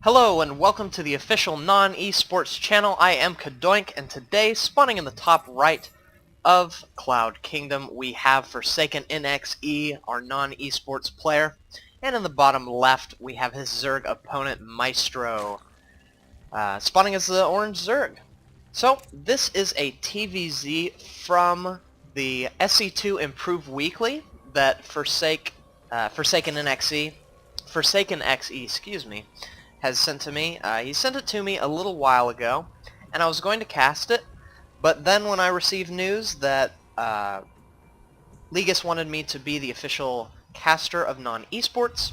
Hello and welcome to the official NoN-eSports channel. I am Cadoink, and today, spawning in the top right of Cloud Kingdom, we have ForsakeNXE, our NoN-eSports player, and in the bottom left we have his Zerg opponent, Maestro, spawning as the orange Zerg. So, this is a TvZ from the SC2 Improve Weekly that ForsakeNXE, excuse me, has sent to me. He sent it to me a little while ago, and I was going to cast it, but then when I received news that Legus wanted me to be the official caster of NoN-eSports,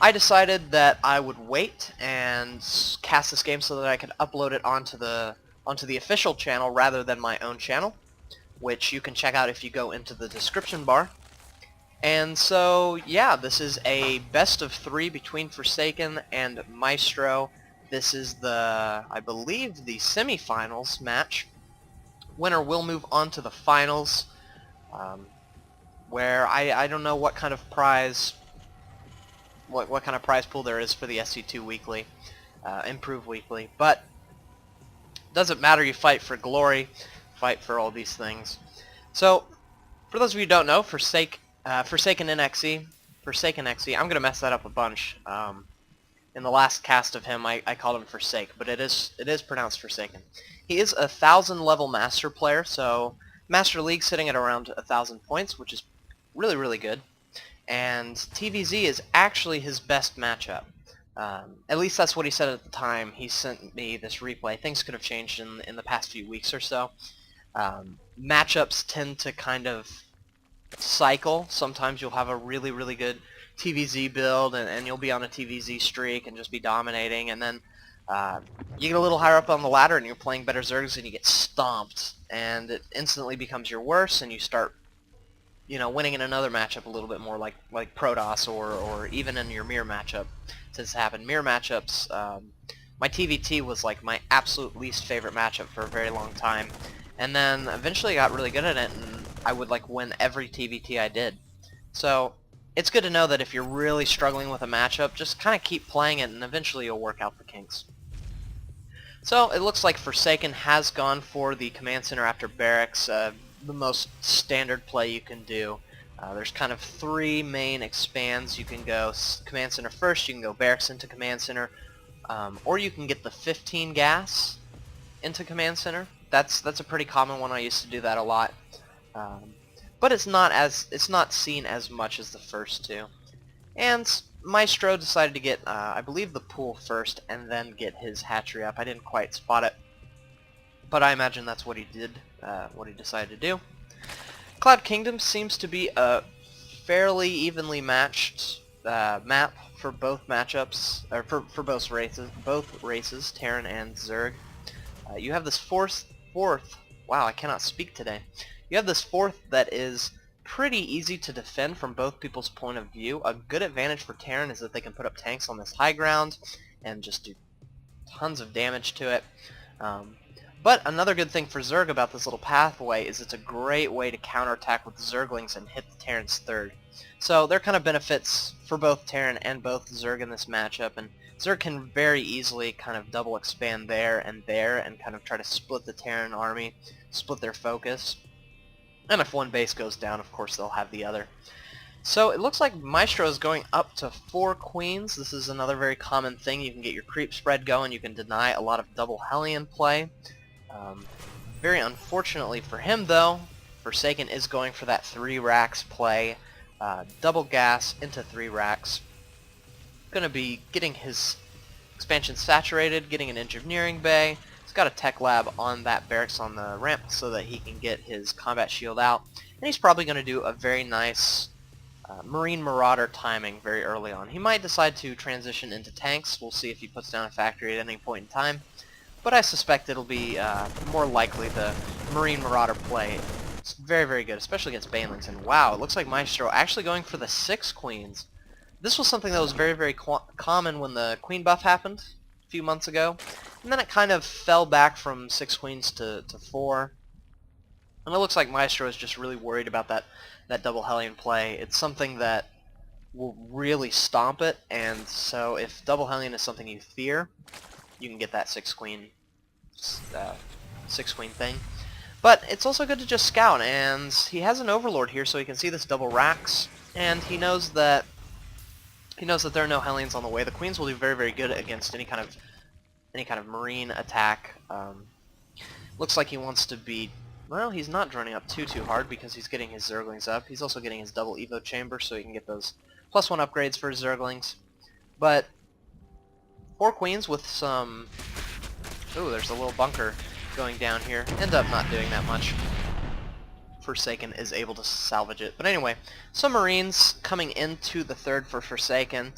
I decided that I would wait and cast this game so that I could upload it onto the official channel rather than my own channel, which you can check out if you go into the description bar. And so, yeah, this is a best of 3 between Forsaken and Maestro. This is I believe, the semifinals match. Winner will move on to the finals, where I don't know what kind of prize, what kind of prize pool there is for the SC2 Weekly, Improve Weekly, but doesn't matter. You fight for glory, fight for all these things. So, for those of you who don't know, ForsakeNXE, I'm going to mess that up a bunch. In the last cast of him, I called him Forsake, but it is pronounced Forsaken. He is a 1,000 level Master player, so Master League sitting at around 1,000 points, which is really, really good. And TvZ is actually his best matchup. At least that's what he said at the time he sent me this replay. Things could have changed in the past few weeks or so. Matchups tend to kind of cycle. Sometimes you'll have a really, really good TvZ build, and you'll be on a TvZ streak and just be dominating, and then you get a little higher up on the ladder and you're playing better Zergs and you get stomped, and it instantly becomes your worst, and you start, winning in another matchup a little bit more, like Protoss, or even in your mirror matchup. Since it happened, mirror matchups, my TvT was like my absolute least favorite matchup for a very long time, and then eventually I got really good at it, and I would win every TvT I did. So it's good to know that if you're really struggling with a matchup, just kind of keep playing it and eventually you'll work out the kinks. So it looks like Forsaken has gone for the Command Center after Barracks, the most standard play you can do. There's kind of 3 main expands. You can go Command Center first, you can go Barracks into Command Center, or you can get the 15 gas into Command Center. That's a pretty common one. I used to do that a lot. But it's not seen as much as the first 2. And Maestro decided to get, I believe, the pool first and then get his hatchery up. I didn't quite spot it, but I imagine that's what he did, what he decided to do. Cloud Kingdom seems to be a fairly evenly matched map for both matchups, or for both races, Terran and Zerg. You have this fourth. Wow, I cannot speak today. You have this fourth that is pretty easy to defend from both people's point of view. A good advantage for Terran is that they can put up tanks on this high ground and just do tons of damage to it. But another good thing for Zerg about this little pathway is it's a great way to counterattack with Zerglings and hit the Terran's third. So there are kind of benefits for both Terran and both Zerg in this matchup, and Zerg can very easily kind of double expand there and kind of try to split the Terran army, split their focus. And if one base goes down, of course, they'll have the other. So it looks like Maestro is going up to 4 queens. This is another very common thing. You can get your creep spread going. You can deny a lot of double Hellion play. Very unfortunately for him, though, Forsaken is going for that 3 racks play. Double gas into 3 racks. Going to be getting his expansion saturated, getting an engineering bay. He's got a tech lab on that barracks on the ramp so that he can get his combat shield out. And he's probably going to do a very nice Marine Marauder timing very early on. He might decide to transition into tanks. We'll see if he puts down a factory at any point in time. But I suspect it'll be more likely the Marine Marauder play. It's very, very good, especially against Banelings. And wow, it looks like Maestro actually going for the 6 queens. This was something that was very, very common when the queen buff happened a few months ago. And then it kind of fell back from 6 queens to 4. And it looks like Maestro is just really worried about that double Hellion play. It's something that will really stomp it, and so if double Hellion is something you fear, you can get that six queen thing. But it's also good to just scout, and he has an Overlord here, so he can see this double racks, and he knows that there are no Hellions on the way. The queens will do very, very good against any kind of marine attack. Looks like he wants to be, well, he's not droning up too hard because he's getting his Zerglings up. He's also getting his double Evo chamber, so he can get those +1 upgrades for his Zerglings. But 4 queens with some... Ooh, there's a little bunker going down here. End up not doing that much. Forsaken is able to salvage it. But anyway, some Marines coming into the third for Forsaken.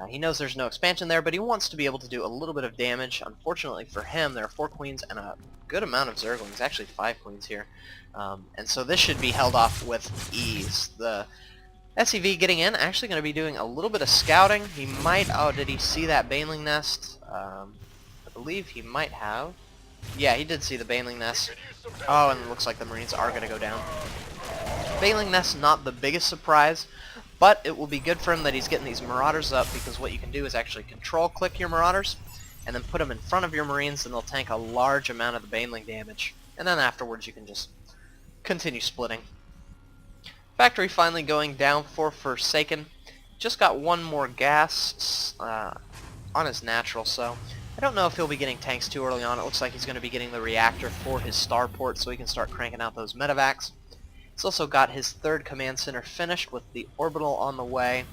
He knows there's no expansion there, but he wants to be able to do a little bit of damage. Unfortunately for him, there are 4 queens and a good amount of Zerglings, actually 5 queens here. And so this should be held off with ease. The SCV getting in, actually going to be doing a little bit of scouting. He might, oh, did he see that Baneling Nest? I believe he might have. Yeah, he did see the Baneling Nest. Oh, and it looks like the Marines are going to go down. Baneling Nest, not the biggest surprise, but it will be good for him that he's getting these Marauders up, because what you can do is actually control-click your Marauders, and then put them in front of your Marines, and they'll tank a large amount of the Baneling damage. And then afterwards you can just continue splitting. Factory finally going down for Forsaken. Just got one more gas on his natural, so I don't know if he'll be getting tanks too early on. It looks like he's going to be getting the reactor for his starport so he can start cranking out those medevacs. He's also got his third command center finished with the orbital on the way,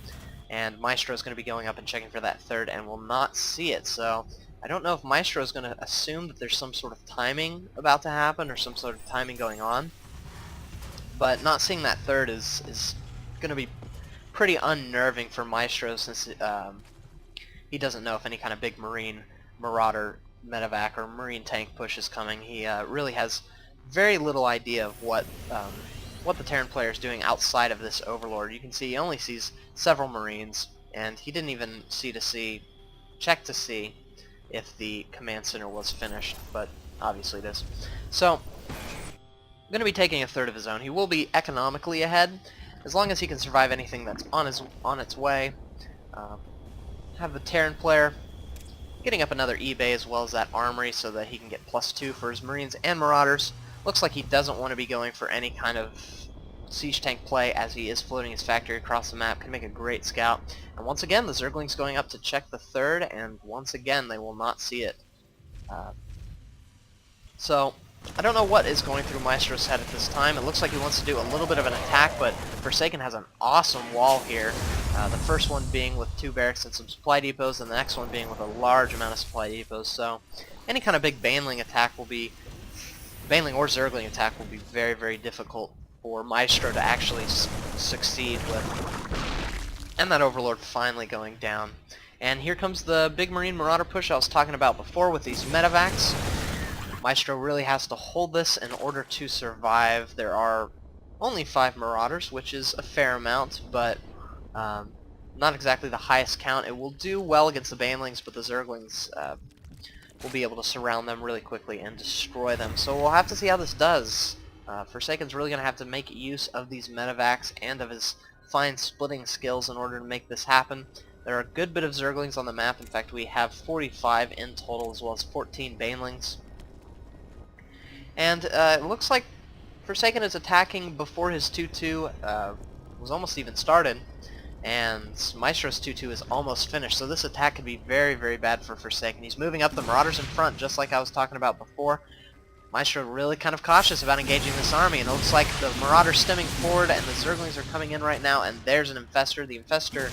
and Maestro is going to be going up and checking for that third and will not see it. So I don't know if Maestro is going to assume that there's some sort of timing about to happen or some sort of timing going on. But not seeing that third is going to be pretty unnerving for Maestro, since he doesn't know if any kind of big Marine Marauder medevac or Marine tank push is coming. He really has very little idea of what the Terran player is doing outside of this Overlord. You can see he only sees several Marines, and he didn't even check to see if the command center was finished, but obviously it is. So going to be taking a third of his own. He will be economically ahead as long as he can survive anything that's on its way. Have the Terran player getting up another eBay as well as that armory so that he can get +2 for his Marines and Marauders. Looks like he doesn't want to be going for any kind of siege tank play, as he is floating his factory across the map. Can make a great scout. And once again, the Zerglings going up to check the third, and once again they will not see it. So I don't know what is going through Maestro's head at this time. It looks like he wants to do a little bit of an attack, but Forsaken has an awesome wall here. The first one being with 2 barracks and some supply depots, and the next one being with a large amount of supply depots. So any kind of big Baneling attack will be, Baneling or Zergling attack will be very, very difficult for Maestro to actually succeed with. And that Overlord finally going down. And here comes the big Marine Marauder push I was talking about before with these medevacs. Maestro really has to hold this in order to survive. There are only 5 Marauders, which is a fair amount, but not exactly the highest count. It will do well against the Banelings, but the Zerglings will be able to surround them really quickly and destroy them. So we'll have to see how this does. Forsaken's really going to have to make use of these medevacs and of his fine splitting skills in order to make this happen. There are a good bit of Zerglings on the map. In fact, we have 45 in total, as well as 14 Banelings. And it looks like Forsaken is attacking before his 2-2 was almost even started, and Maestro's 2-2 is almost finished, so this attack could be very, very bad for Forsaken. He's moving up the Marauders in front, just like I was talking about before. Maestro really kind of cautious about engaging this army, and it looks like the Marauders stemming forward, and the Zerglings are coming in right now, and there's an Infestor. The Infestor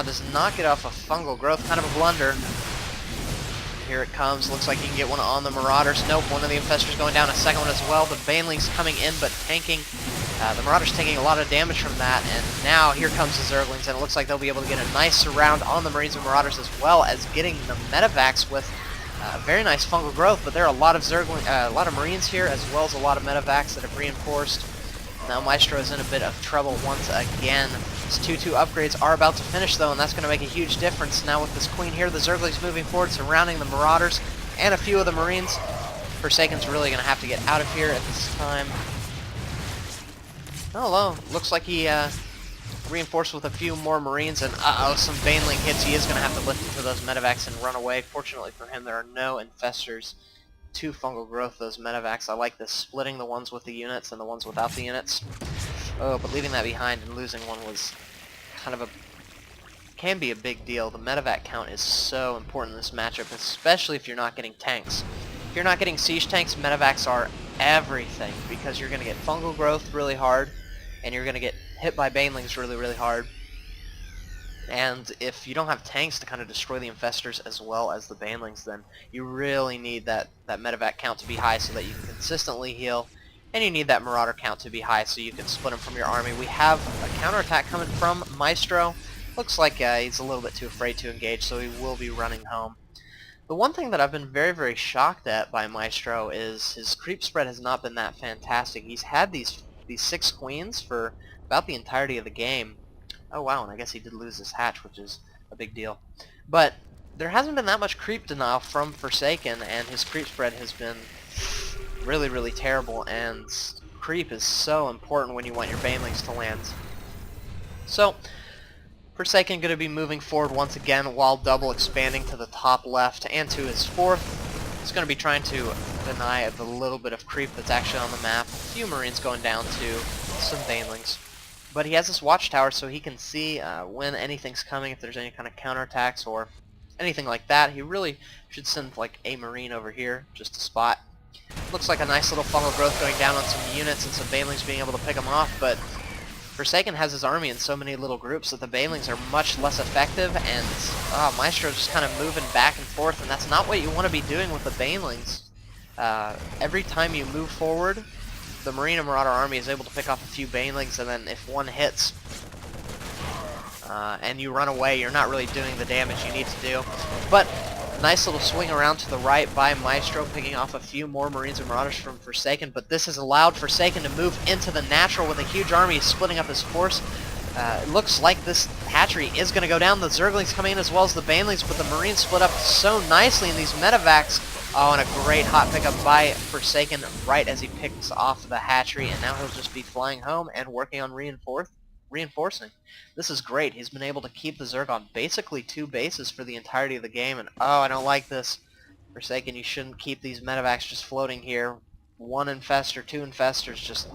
does not get off a fungal growth, kind of a blunder. Here it comes. Looks like he can get one on the Marauders. Nope, one of the Infestors going down, a second one as well. The Banelings coming in, but tanking. The Marauders taking a lot of damage from that, and now here comes the Zerglings, and it looks like they'll be able to get a nice surround on the Marines and Marauders, as well as getting the medevacs with very nice fungal growth. But there are a lot of a lot of Marines here, as well as a lot of medevacs that have reinforced. Now Maestro is in a bit of trouble once again. His 2-2 upgrades are about to finish, though, and that's going to make a huge difference. Now with this Queen here, the Zerglings moving forward, surrounding the Marauders and a few of the Marines. Forsaken's really going to have to get out of here at this time. Oh, hello. Looks like he reinforced with a few more Marines, and uh-oh, some Baneling hits. He is going to have to lift into those medevacs and run away. Fortunately for him, there are no infestors to fungal growth those medevacs. I like this, splitting the ones with the units and the ones without the units. Oh, but leaving that behind and losing one was kind of can be a big deal. The medevac count is so important in this matchup, especially if you're not getting tanks. If you're not getting siege tanks, medevacs are everything, because you're going to get fungal growth really hard, and you're going to get hit by banelings really, really hard. And if you don't have tanks to kind of destroy the infestors as well as the banelings, then you really need that medevac count to be high so that you can consistently heal, and you need that marauder count to be high so you can split them from your army. We have a counterattack coming from Maestro. Looks like he's a little bit too afraid to engage, so he will be running home. The one thing that I've been very, very shocked at by Maestro is his creep spread has not been that fantastic. He's had these 6 queens for about the entirety of the game. Oh wow, and I guess he did lose his hatch, which is a big deal. But there hasn't been that much creep denial from Forsaken, and his creep spread has been really, really terrible, and creep is so important when you want your banelings to land. So Forsaken going to be moving forward once again while double expanding to the top left and to his 4th. He's going to be trying to deny the little bit of creep that's actually on the map. A few Marines going down to some banelings. But he has this watchtower so he can see when anything's coming, if there's any kind of counterattacks or anything like that. He really should send like a Marine over here just to spot. Looks like a nice little fungal growth going down on some units and some banelings being able to pick them off, but Forsaken has his army in so many little groups that the banelings are much less effective, and Maestro's just kind of moving back and forth, and that's not what you want to be doing with the banelings. Every time you move forward, the Marine and Marauder army is able to pick off a few banelings, and then if one hits and you run away, you're not really doing the damage you need to do. But nice little swing around to the right by Maestro, picking off a few more Marines and Marauders from Forsaken, but this has allowed Forsaken to move into the natural with a huge army, splitting up his force. It looks like this hatchery is going to go down. The Zerglings coming in as well as the Banelings, but the Marines split up so nicely in these medevacs. Oh, and a great hot pickup by Forsaken right as he picks off the hatchery, and now he'll just be flying home and working on reinforcing. This is great. He's been able to keep the Zerg on basically 2 bases for the entirety of the game, and oh, I don't like this. Forsaken, you shouldn't keep these medevacs just floating here. 1 infestor, 2 infestors just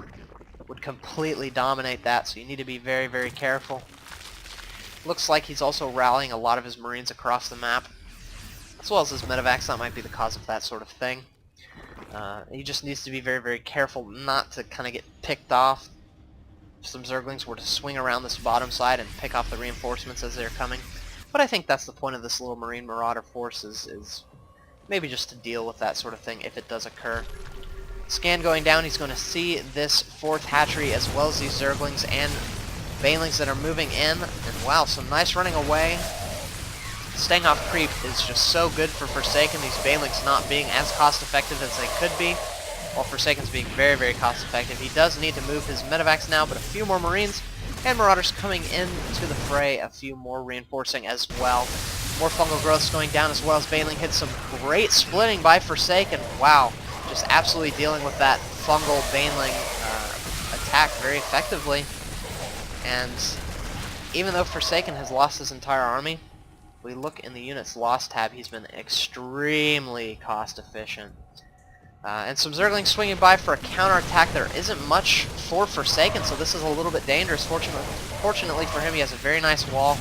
would completely dominate that, so you need to be very, very careful. Looks like he's also rallying a lot of his Marines across the map, as well as his medevacs. That might be the cause of that sort of thing. He just needs to be very, very careful not to kind of get picked off. Some Zerglings were to swing around this bottom side and pick off the reinforcements as they're coming. But I think that's the point of this little Marine Marauder force is maybe just to deal with that sort of thing if it does occur. Scan going down, he's going to see this 4th hatchery as well as these Zerglings and Banelings that are moving in. And wow, some nice running away. Staying off creep is just so good for Forsaken, these Banelings not being as cost effective as they could be, while Forsaken's being very, very cost effective. He does need to move his medevacs now, but a few more Marines and Marauders coming into the fray, a few more reinforcing as well. More fungal growths going down as well as Baneling hits some great splitting by Forsaken. Wow, just absolutely dealing with that fungal Baneling attack very effectively. And even though Forsaken has lost his entire army, if we look in the units lost tab, he's been extremely cost efficient. And some Zerglings swinging by for a counterattack. There isn't much for Forsaken, so this is a little bit dangerous. Fortunately for him, he has a very nice wall,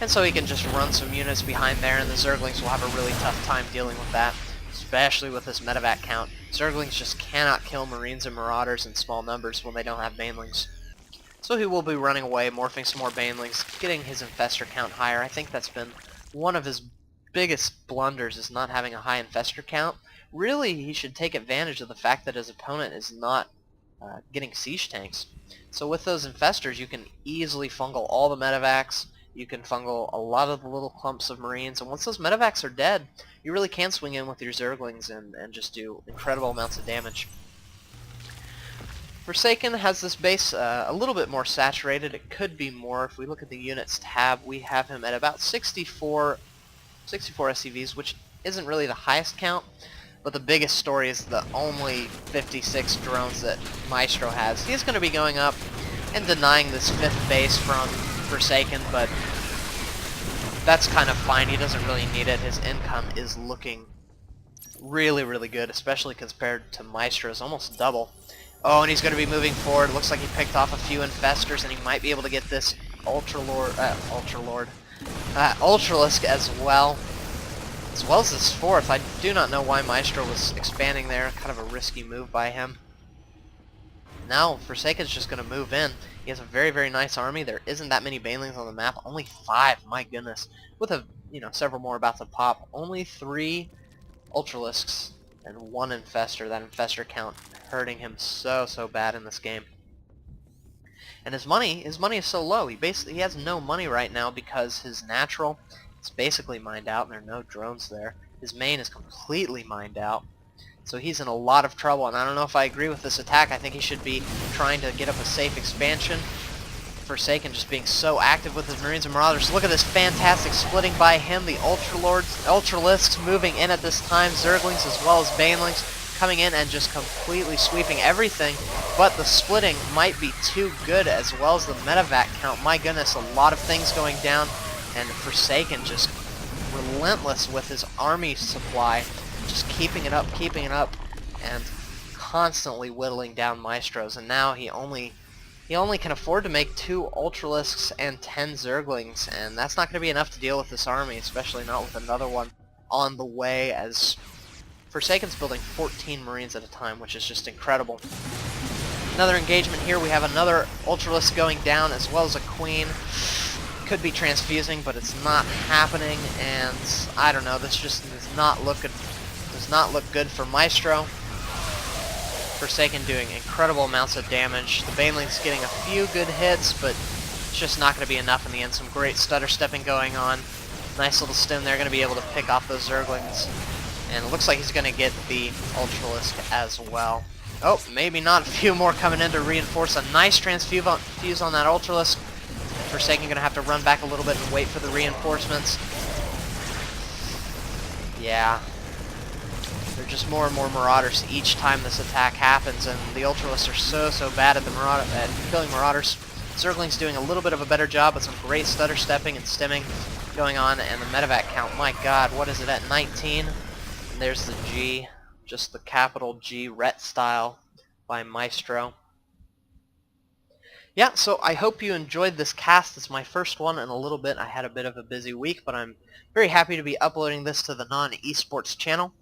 and so he can just run some units behind there, and the Zerglings will have a really tough time dealing with that, especially with this medevac count. Zerglings just cannot kill Marines and Marauders in small numbers when they don't have Banelings. So he will be running away, morphing some more Banelings, getting his infestor count higher. I think that's been one of his biggest blunders, is not having a high infestor count. Really, he should take advantage of the fact that his opponent is not getting siege tanks. So with those infestors, you can easily fungal all the medevacs, you can fungal a lot of the little clumps of Marines, and once those medevacs are dead, you really can swing in with your Zerglings and just do incredible amounts of damage. Forsaken has this base a little bit more saturated. It could be more. If we look at the units tab, we have him at about 64 SCVs, which isn't really the highest count, but the biggest story is the only 56 drones that Maestro has. He's going to be going up and denying this 5th base from Forsaken, but that's kind of fine. He doesn't really need it. His income is looking really, really good, especially compared to Maestro's, almost double. Oh, and he's going to be moving forward. Looks like he picked off a few Infestors, and he might be able to get this Ultralisk as well as this 4th. I do not know why Maestro was expanding there. Kind of a risky move by him. Now, Forsaken's just going to move in. He has a very, very nice army. There isn't that many Banelings on the map. Only 5, my goodness. With several more about to pop. Only 3 Ultralisks and 1 Infestor. That Infestor count hurting him so bad in this game. And his money is so low. He has no money right now because his natural is basically mined out and there are no drones there. His main is completely mined out. So he's in a lot of trouble, and I don't know if I agree with this attack. I think he should be trying to get up a safe expansion. Forsaken just being so active with his Marines and Marauders. Look at this fantastic splitting by him. The Ultralisks moving in at this time. Zerglings as well as Banelings coming in and just completely sweeping everything. But the splitting might be too good, as well as the medevac count. My goodness, a lot of things going down, and Forsaken just relentless with his army supply. Just keeping it up, and constantly whittling down Maestros. And now he only can afford to make 2 Ultralisks and 10 Zerglings, and that's not going to be enough to deal with this army, especially not with another one on the way, as Forsaken's building 14 Marines at a time, which is just incredible. Another engagement here. We have another Ultralisk going down, as well as a Queen. Could be transfusing, but it's not happening, and I don't know. This just does not look good for Maestro. Forsaken doing incredible amounts of damage. The Baneling's getting a few good hits, but it's just not going to be enough in the end. Some great stutter stepping going on. Nice little stim there. Going to be able to pick off those Zerglings. And it looks like he's going to get the Ultralisk as well. Oh, maybe not. A few more coming in to reinforce. A nice transfuse on that Ultralisk. Forsaken going to have to run back a little bit and wait for the reinforcements. Yeah. There are just more and more Marauders each time this attack happens, and the Ultralisks are so bad at killing Marauders. Zergling's doing a little bit of a better job, but some great stutter stepping and stimming going on, and the medevac count, my god, what is it at 19? And there's the G, just the capital G ret style by Maestro. Yeah, so I hope you enjoyed this cast. It's my first one in a little bit. I had a bit of a busy week, but I'm very happy to be uploading this to the NoN-eSports channel.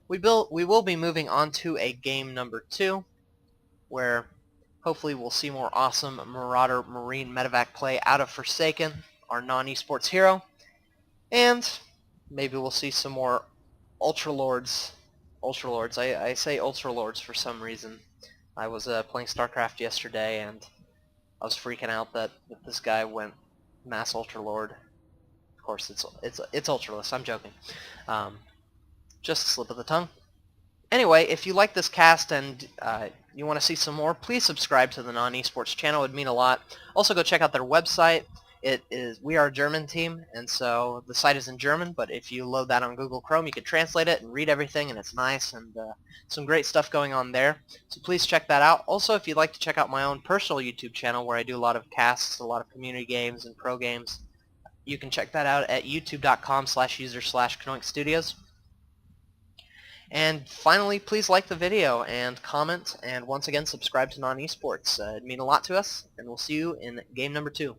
We will be moving on to a game number 2, where hopefully we'll see more awesome Marauder Marine medevac play out of Forsaken, our NoN-eSports hero, and maybe we'll see some more Ultralords. I say Ultralords for some reason. I was playing StarCraft yesterday, and I was freaking out that this guy went Mass Ultralord. Of course, it's Ultralist. I'm joking. Just a slip of the tongue. Anyway, if you like this cast and you want to see some more, please subscribe to the NoN-eSports channel. It would mean a lot. Also, go check out their website. We are a German team, and so the site is in German, but if you load that on Google Chrome, you can translate it and read everything, and it's nice, and some great stuff going on there. So please check that out. Also, if you'd like to check out my own personal YouTube channel where I do a lot of casts, a lot of community games and pro games, you can check that out at youtube.com/user/CadoinkStudios. And finally, please like the video and comment, and once again, subscribe to NoN-eSports. It'd mean a lot to us, and we'll see you in game number 2.